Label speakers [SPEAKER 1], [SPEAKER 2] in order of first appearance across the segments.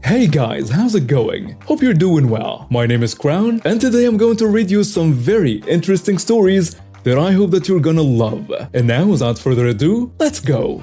[SPEAKER 1] Hey guys, how's it going? Hope you're doing well. My name is Crown, and today I'm going to read you some very interesting stories that I hope that you're gonna love. And now, without further ado, let's go!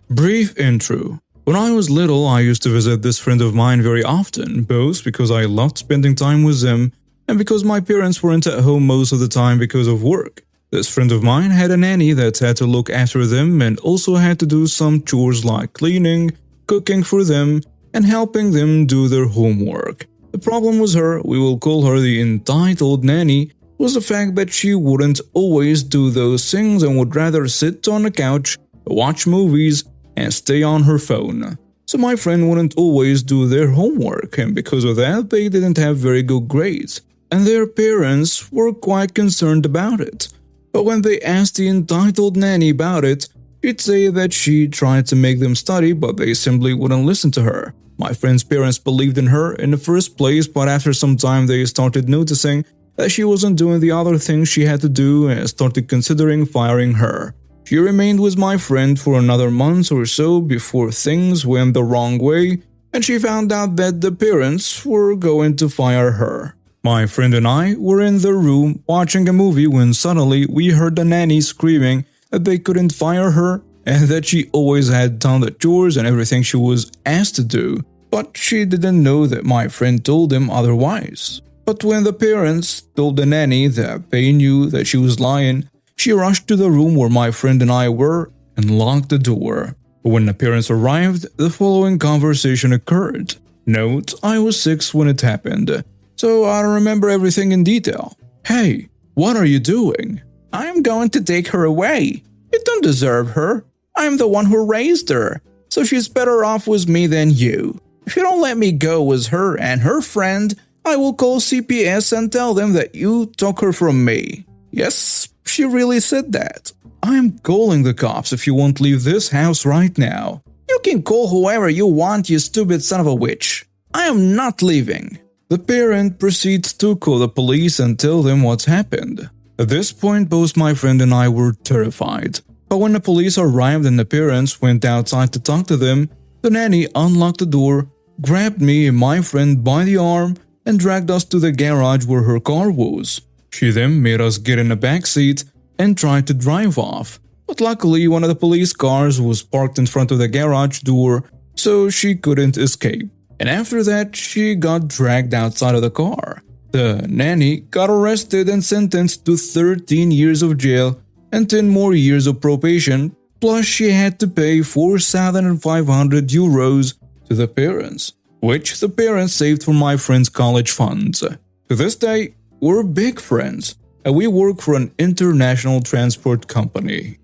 [SPEAKER 1] Brief intro. When I was little, I used to visit this friend of mine very often, both because I loved spending time with them and because my parents weren't at home most of the time because of work. This friend of mine had a nanny that had to look after them and also had to do some chores like cleaning, cooking for them, and helping them do their homework. The problem with her, we will call her the entitled nanny, was the fact that she wouldn't always do those things and would rather sit on the couch, watch movies, and stay on her phone. So my friend wouldn't always do their homework, and because of that, they didn't have very good grades, and their parents were quite concerned about it. But when they asked the entitled nanny about it, she'd say that she tried to make them study, but they simply wouldn't listen to her. My friend's parents believed in her in the first place, but after some time they started noticing that she wasn't doing the other things she had to do and started considering firing her. She remained with my friend for another month or so before things went the wrong way, and she found out that the parents were going to fire her. My friend and I were in the room watching a movie when suddenly we heard the nanny screaming that they couldn't fire her and that she always had done the chores and everything she was asked to do, but she didn't know that my friend told them otherwise. But when the parents told the nanny that they knew that she was lying, she rushed to the room where my friend and I were and locked the door. When the parents arrived, the following conversation occurred. Note, I was 6 when it happened, so I don't remember everything in detail. Hey, what are you doing? I'm going to take her away. You don't deserve her. I'm the one who raised her, so she's better off with me than you. If you don't let me go with her and her friend, I will call CPS and tell them that you took her from me. Yes, she really said that. I'm calling the cops if you won't leave this house right now. You can call whoever you want, you stupid son of a witch. I am not leaving. The parent proceeds to call the police and tell them what's happened. At this point, both my friend and I were terrified. But when the police arrived and the parents went outside to talk to them, the nanny unlocked the door, grabbed me and my friend by the arm, and dragged us to the garage where her car was. She then made us get in the back seat and tried to drive off. But luckily, one of the police cars was parked in front of the garage door, so she couldn't escape. And after that, she got dragged outside of the car. The nanny got arrested and sentenced to 13 years of jail and 10 more years of probation, plus she had to pay 4,500 euros to the parents, which the parents saved from my friend's college funds. To this day, we're big friends, and we work for an international transport company.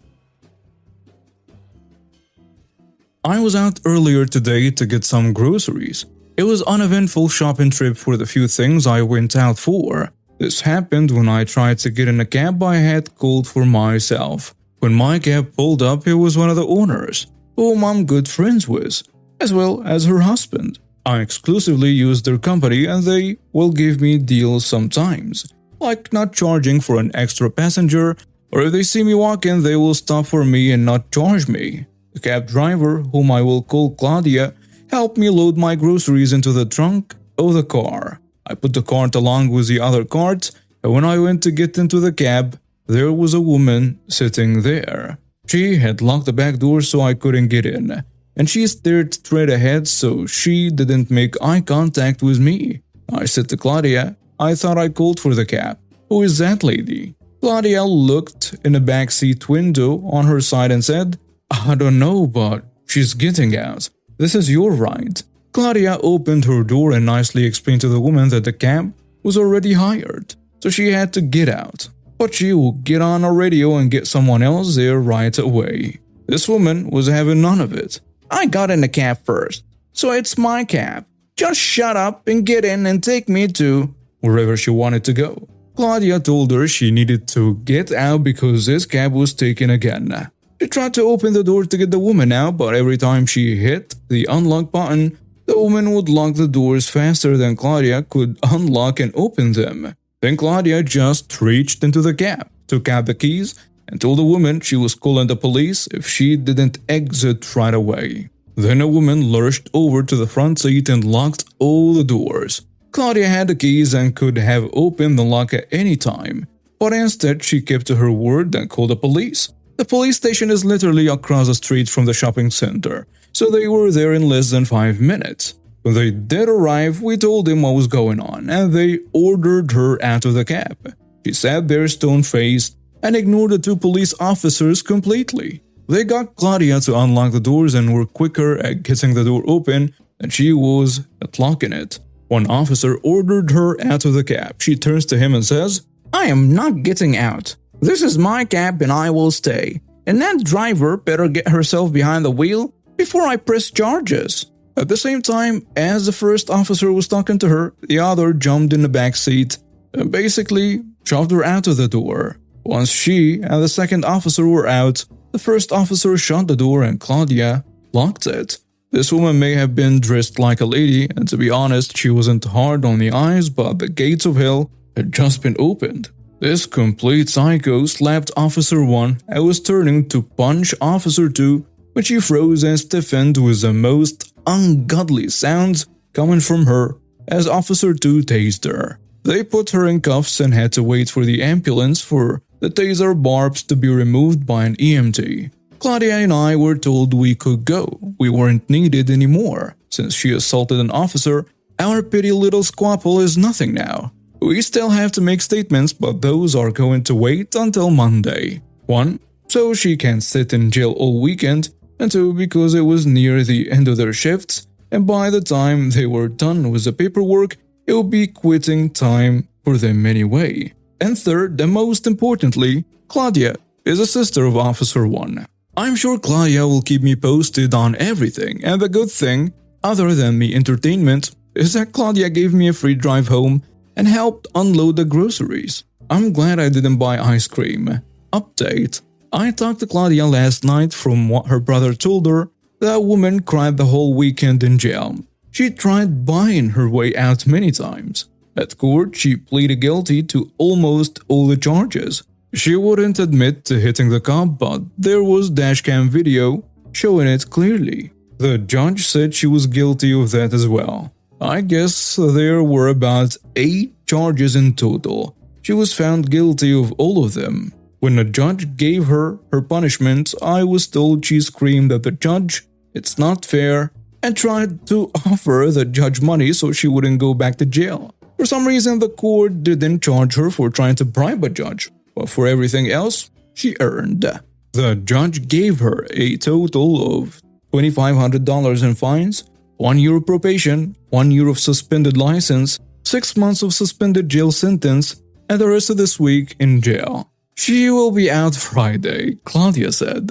[SPEAKER 1] I was out earlier today to get some groceries. It was an uneventful shopping trip for the few things I went out for. This happened when I tried to get in a cab I had called for myself. When my cab pulled up, it was one of the owners, whom I'm good friends with, as well as her husband. I exclusively use their company and they will give me deals sometimes, like not charging for an extra passenger, or if they see me walking, they will stop for me and not charge me. The cab driver, whom I will call Claudia, helped me load my groceries into the trunk of the car. I put the cart along with the other carts, and when I went to get into the cab, there was a woman sitting there. She had locked the back door so I couldn't get in, and she stared straight ahead so she didn't make eye contact with me. I said to Claudia, I thought I called for the cab. Who is that lady? Claudia looked in the backseat window on her side and said, I don't know, but she's getting out. This is your ride. Claudia opened her door and nicely explained to the woman that the cab was already hired, so she had to get out. But she will get on a radio and get someone else there right away. This woman was having none of it. I got in the cab first, so it's my cab. Just shut up and get in and take me to wherever she wanted to go. Claudia told her she needed to get out because this cab was taken again. She tried to open the door to get the woman out, but every time she hit the unlock button, the woman would lock the doors faster than Claudia could unlock and open them. Then Claudia just reached into the cab, took out the keys, and told the woman she was calling the police if she didn't exit right away. Then a woman lurched over to the front seat and locked all the doors. Claudia had the keys and could have opened the lock at any time, but instead she kept to her word and called the police. The police station is literally across the street from the shopping center, so they were there in less than 5 minutes. When they did arrive, we told them what was going on, and they ordered her out of the cab. She sat there stone-faced and ignored the 2 police officers completely. They got Claudia to unlock the doors and were quicker at getting the door open than she was at locking it. One officer ordered her out of the cab. She turns to him and says, "I am not getting out. This is my cab and I will stay. And that driver better get herself behind the wheel before I press charges." At the same time, as the first officer was talking to her, the other jumped in the back seat and basically shoved her out of the door. Once she and the second officer were out, the first officer shut the door and Claudia locked it. This woman may have been dressed like a lady, and to be honest, she wasn't hard on the eyes, but the gates of hell had just been opened. This complete psycho slapped Officer 1 and was turning to punch Officer 2 when she froze and stiffened with the most ungodly sounds coming from her as Officer 2 tased her. They put her in cuffs and had to wait for the ambulance for the taser barbs to be removed by an EMT. Claudia and I were told we could go. We weren't needed anymore. Since she assaulted an officer, our petty little squabble is nothing now. We still have to make statements, but those are going to wait until Monday. 1. So she can sit in jail all weekend, and 2. Because it was near the end of their shifts, and by the time they were done with the paperwork, it would be quitting time for them anyway. And 3rd, and most importantly, Claudia is a sister of Officer 1. I'm sure Claudia will keep me posted on everything, and the good thing, other than the entertainment, is that Claudia gave me a free drive home and helped unload the groceries. I'm glad I didn't buy ice cream. Update: I talked to Claudia last night. From what her brother told her, that woman cried the whole weekend in jail. She tried buying her way out many times. At court, she pleaded guilty to almost all the charges. She wouldn't admit to hitting the cop, but there was dashcam video showing it clearly. The judge said she was guilty of that as well. I guess there were about 8 charges in total. She was found guilty of all of them. When the judge gave her her punishment, I was told she screamed at the judge, "It's not fair," and tried to offer the judge money so she wouldn't go back to jail. For some reason, the court didn't charge her for trying to bribe a judge, but for everything else, she earned. The judge gave her a total of $2,500 in fines, 1 year probation, 1 year of suspended license, 6 months of suspended jail sentence, and the rest of this week in jail. She will be out Friday, Claudia said.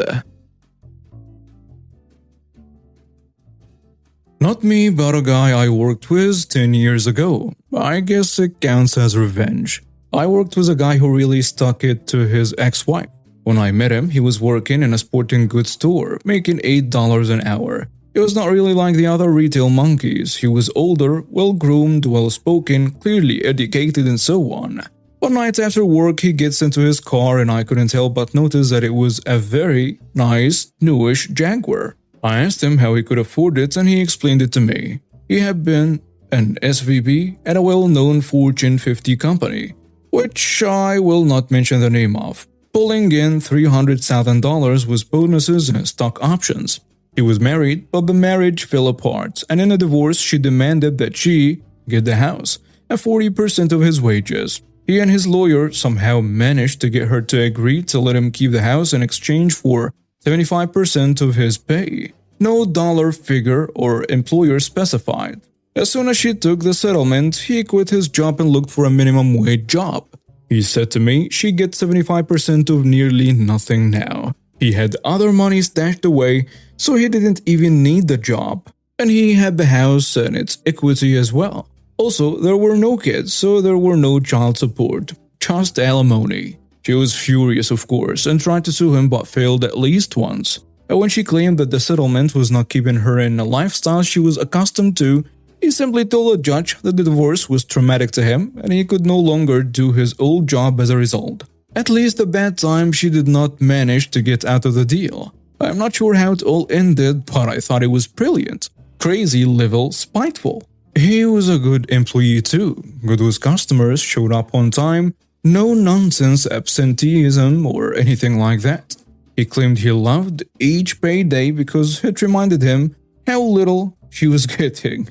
[SPEAKER 1] Not me, but a guy I worked with 10 years ago. I guess it counts as revenge. I worked with a guy who really stuck it to his ex-wife. When I met him, he was working in a sporting goods store, making $8 an hour. He was not really like the other retail monkeys. He was older, well-groomed, well-spoken, clearly educated, and so on. One night after work, he gets into his car and I couldn't help but notice that it was a very nice, newish Jaguar. I asked him how he could afford it and he explained it to me. He had been an SVP at a well-known Fortune 50 company, which I will not mention the name of, pulling in $300,000 with bonuses and stock options. He was married, but the marriage fell apart, and in a divorce she demanded that she get the house and 40% of his wages. He and his lawyer somehow managed to get her to agree to let him keep the house in exchange for 75% of his pay. No dollar figure or employer specified. As soon as she took the settlement, he quit his job and looked for a minimum wage job. He said to me she gets 75% of nearly nothing now. He had other money stashed away, so he didn't even need the job. And he had the house and its equity as well. Also, there were no kids, so there were no child support, just alimony. She was furious, of course, and tried to sue him but failed at least once. And when she claimed that the settlement was not keeping her in a lifestyle she was accustomed to, he simply told the judge that the divorce was traumatic to him and he could no longer do his old job as a result. At least at that time, she did not manage to get out of the deal. I'm not sure how it all ended, but I thought it was brilliant. Crazy level spiteful. He was a good employee too, good with customers, showed up on time, no nonsense absenteeism or anything like that. He claimed he loved each payday because it reminded him how little she was getting.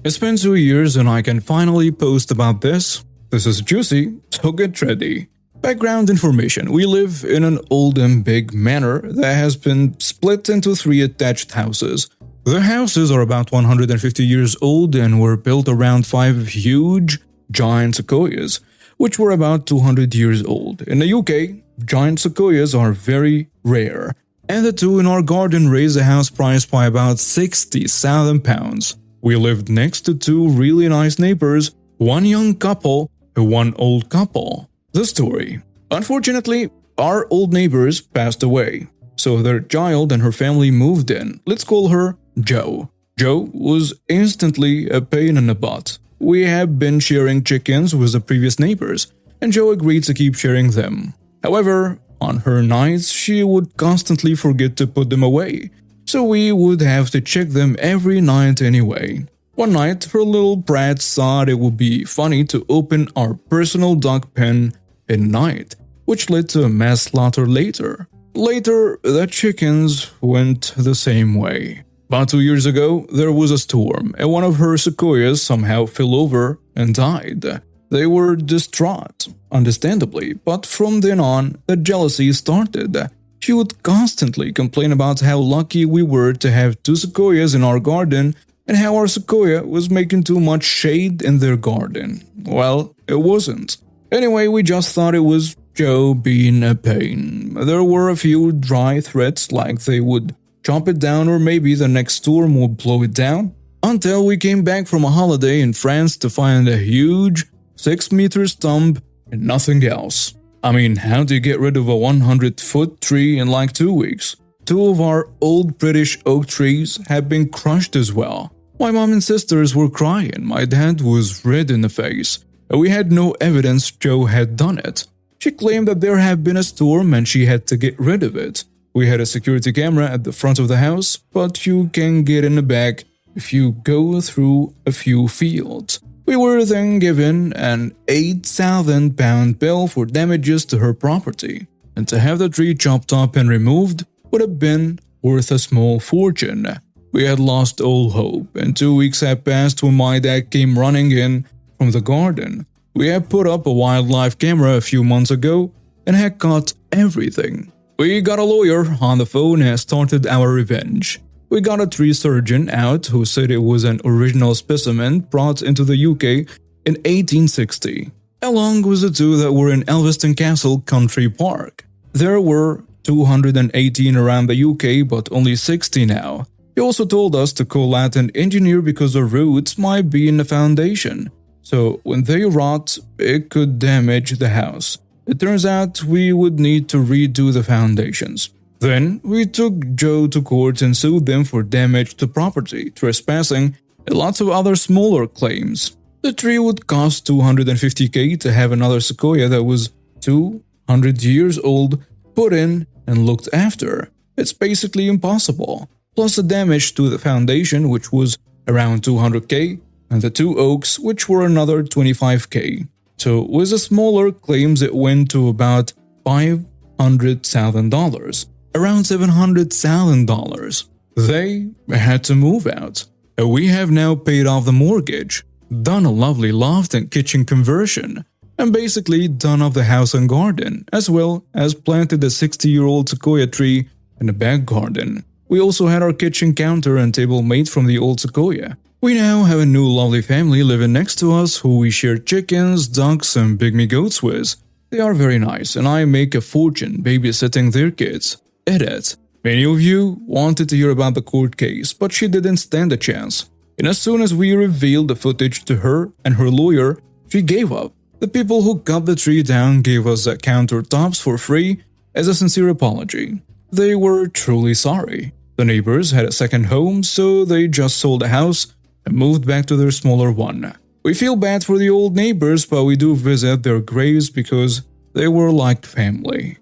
[SPEAKER 1] It's been 2 years and I can finally post about this. This is juicy, so get ready. Background information. We live in an old and big manor that has been split into 3 attached houses. The houses are about 150 years old and were built around 5 huge, giant sequoias, which were about 200 years old. In the UK, giant sequoias are very rare, and the 2 in our garden raised the house price by about £60,000. We lived next to 2 really nice neighbors, 1 young couple and 1 old couple. The story. Unfortunately, our old neighbors passed away, so their child and her family moved in. Let's call her Jo. Jo was instantly a pain in the butt. We have been sharing chickens with the previous neighbors, and Jo agreed to keep sharing them. However, on her nights, she would constantly forget to put them away, so we would have to check them every night anyway. One night, her little brat thought it would be funny to open our personal dog pen at night, which led to a mass slaughter later. Later, the chickens went the same way. About 2 years ago, there was a storm, and one of her sequoias somehow fell over and died. They were distraught, understandably, but from then on, the jealousy started. She would constantly complain about how lucky we were to have 2 sequoias in our garden and how our sequoia was making too much shade in their garden. Well, it wasn't. Anyway, we just thought it was Jo being a pain. There were a few dry threats like they would chop it down or maybe the next storm would blow it down, until we came back from a holiday in France to find a huge 6-meter stump and nothing else. I mean, how do you get rid of a 100-foot tree in like 2 weeks? 2 of our old British oak trees had been crushed as well. My mom and sisters were crying, my dad was red in the face, and we had no evidence Jo had done it. She claimed that there had been a storm and she had to get rid of it. We had a security camera at the front of the house, but you can get in the back if you go through a few fields. We were then given an £8,000 bill for damages to her property, and to have the tree chopped up and removed would have been worth a small fortune. We had lost all hope, and 2 weeks had passed when my dad came running in from the garden. We had put up a wildlife camera a few months ago and had caught everything. We got a lawyer on the phone and started our revenge. We got a tree surgeon out who said it was an original specimen brought into the UK in 1860, along with the 2 that were in Elveston Castle Country Park. There were 218 around the UK, but only 60 now. He also told us to call out an engineer because the roots might be in the foundation, so when they rot, it could damage the house. It turns out we would need to redo the foundations. Then, we took Jo to court and sued them for damage to property, trespassing, and lots of other smaller claims. The tree would cost $250,000 to have another sequoia that was 200 years old put in and looked after. It's basically impossible. Plus the damage to the foundation, which was around $200,000, and the 2 oaks, which were another $25,000. So with the smaller claims, it went to about $500,000. Around $700,000. They had to move out. And we have now paid off the mortgage, done a lovely loft and kitchen conversion, and basically done up the house and garden, as well as planted a 60-year-old sequoia tree in the back garden. We also had our kitchen counter and table made from the old sequoia. We now have a new lovely family living next to us who we share chickens, ducks, and pygmy goats with. They are very nice, and I make a fortune babysitting their kids. Edit. Many of you wanted to hear about the court case, but she didn't stand a chance. And as soon as we revealed the footage to her and her lawyer, she gave up. The people who cut the tree down gave us the countertops for free as a sincere apology. They were truly sorry. The neighbors had a second home, so they just sold the house and moved back to their smaller one. We feel bad for the old neighbors, but we do visit their graves because they were like family.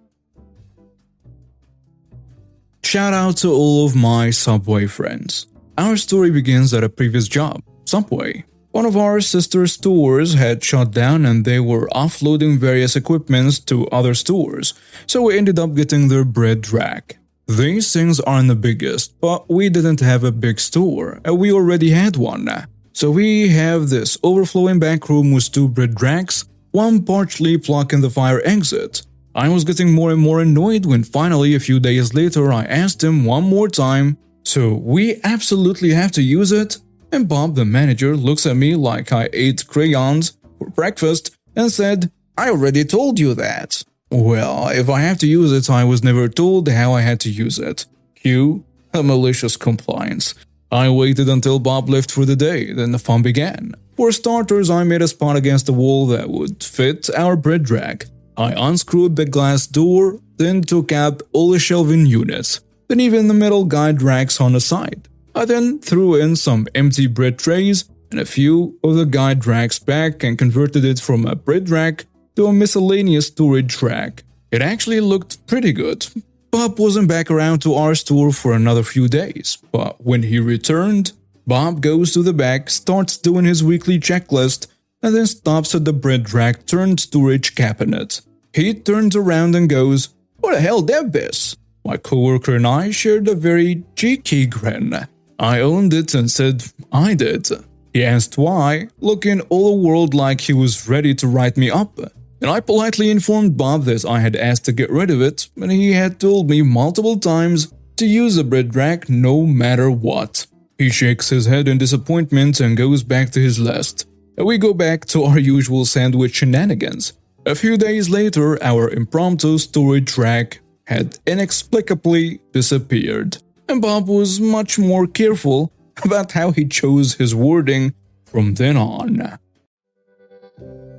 [SPEAKER 1] Shout out to all of my Subway friends. Our story begins at a previous job, Subway. One of our sister stores had shut down and they were offloading various equipments to other stores, so we ended up getting their bread rack. These things aren't the biggest, but we didn't have a big store, and we already had one. So we have this overflowing back room with 2 bread racks, one partially blocking the fire exit. I was getting more and more annoyed when finally a few days later I asked him one more time, "So we absolutely have to use it?" And Bob, the manager, looks at me like I ate crayons for breakfast and said, "I already told you that." Well, if I have to use it, I was never told how I had to use it. Cue a malicious compliance. I waited until Bob left for the day, then the fun began. For starters, I made a spot against the wall that would fit our bread rack. I unscrewed the glass door, then took out all the shelving units, then even the metal guide racks on the side. I then threw in some empty bread trays and a few of the guide racks back and converted it from a bread rack to a miscellaneous storage rack. It actually looked pretty good. Bob wasn't back around to our store for another few days, but when he returned, Bob goes to the back, starts doing his weekly checklist, and then stops at the bread rack turned storage cabinet. He turns around and goes, "What the hell did this?" My coworker and I shared a very cheeky grin. I owned it and said I did. He asked why, looking all the world like he was ready to write me up. And I politely informed Bob that I had asked to get rid of it, and he had told me multiple times to use the bread rack no matter what. He shakes his head in disappointment and goes back to his list. And we go back to our usual sandwich shenanigans. A few days later, our impromptu storage rack had inexplicably disappeared, and Bob was much more careful about how he chose his wording from then on.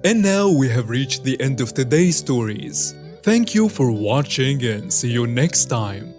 [SPEAKER 2] And now we have reached the end of today's stories. Thank you for watching and see you next time.